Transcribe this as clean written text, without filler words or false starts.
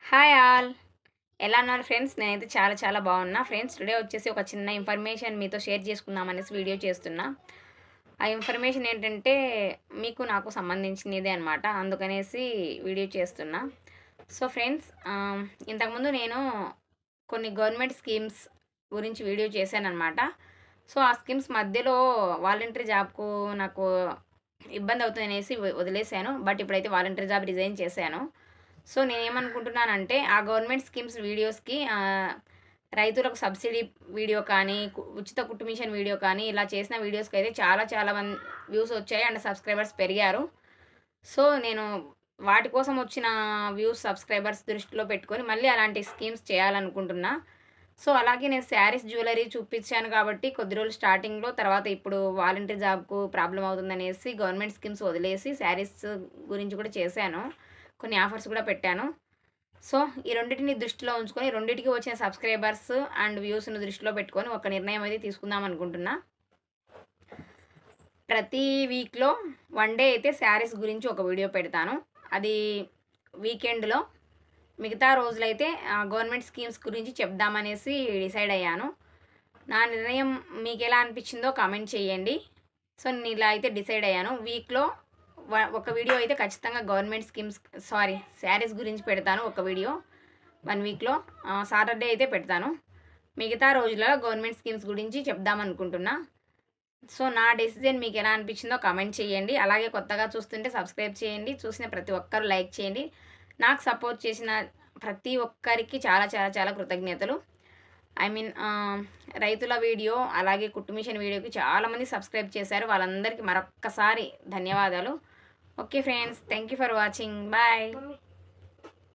Hi all. ఎలా ఉన్నారు friends? నేనైతే చాలా చాలా బాగున్నా. ఫ్రెండ్స్ టుడే వచ్చేసి ఒక చిన్న ఇన్ఫర్మేషన్ మీతో షేర్ చేసుకుందాం అనేసి వీడియో చేస్తున్నా. ఆ ఇన్ఫర్మేషన్ ఏంటంటే మీకు నాకు సంబంధించినదే అనమాట. అందుకనేసి వీడియో చేస్తున్నా. సో ఫ్రెండ్స్ ఇంతకుముందు నేను కొన్ని గవర్నమెంట్ స్కీమ్స్ గురించి వీడియో చేశాననమాట. సో ఆ స్కీమ్స్ మధ్యలో వాలంటరీ జాబ్‌కు నాకు ఇబ్బంది అవుతుందనేసి వదిలేసాను. బట్ ఇప్పుడైతే వాలంటరీ జాబ్ రిజైన్ చేశాను. సో నేనేమనుకుంటున్నానంటే ఆ గవర్నమెంట్ స్కీమ్స్ వీడియోస్‌కి రైతులకు సబ్సిడీ వీడియో కానీ, ఉచిత కుట్టు మిషన్ వీడియో కానీ ఇలా చేసిన వీడియోస్‌కైతే చాలా చాలా వ్యూస్ వచ్చాయి అండ్ సబ్స్క్రైబర్స్ పెరిగారు. సో నేను వాటి కోసం వచ్చిన వ్యూస్, సబ్స్క్రైబర్స్ దృష్టిలో పెట్టుకొని మళ్ళీ అలాంటి స్కీమ్స్ చేయాలనుకుంటున్నా. సో అలాగే నేను శారీస్, జ్యువెలరీ చూపించాను కాబట్టి కొద్ది రోజులు స్టార్టింగ్‌లో, తర్వాత ఇప్పుడు వాలంటరీ జాబ్‌కు ప్రాబ్లమ్ అవుతుందనేసి గవర్నమెంట్ స్కీమ్స్ వదిలేసి శారీస్ గురించి కూడా చేశాను. కొన్ని ఆఫర్స్ కూడా పెట్టాను. సో ఈ రెండిటిని దృష్టిలో ఉంచుకొని రెండిటికి వచ్చిన సబ్స్క్రైబర్స్ అండ్ వ్యూస్‌ని దృష్టిలో పెట్టుకొని ఒక నిర్ణయం అయితే తీసుకుందాం అనుకుంటున్నా. ప్రతి వీక్‌లో వన్ డే అయితే శారీస్ గురించి ఒక వీడియో పెడతాను. అది వీకెండ్‌లో. మిగతా రోజులైతే గవర్నమెంట్ స్కీమ్స్ గురించి చెప్దామనేసి డిసైడ్ అయ్యాను. నా నిర్ణయం మీకెలా అనిపించిందో కామెంట్ చేయండి. సో నేను ఇలా అయితే డిసైడ్ అయ్యాను. వీక్‌లో ఒక వీడియో అయితే ఖచ్చితంగా గవర్నమెంట్ స్కీమ్స్ శారీస్ గురించి పెడతాను ఒక వీడియో 1 వీక్‌లో. సాటర్డే అయితే పెడతాను. మిగతా రోజులలో గవర్నమెంట్ స్కీమ్స్ గురించి చెప్దామనుకుంటున్నా. సో నా డెసిజన్ మీకు ఎలా అనిపించిందో కామెంట్ చేయండి. అలాగే కొత్తగా చూస్తుంటే సబ్స్క్రైబ్ చేయండి. చూసిన ప్రతి ఒక్కరు లైక్ చేయండి. నాకు సపోర్ట్ చేసిన ప్రతి ఒక్కరికి చాలా చాలా చాలా కృతజ్ఞతలు. ఐ మీన్ రైతుల వీడియో, అలాగే కుట్టు మిషన్ వీడియోకి చాలామంది సబ్స్క్రైబ్ చేశారు. వాళ్ళందరికీ మరొక్కసారి ధన్యవాదాలు. Okay friends, thank you for watching. Bye.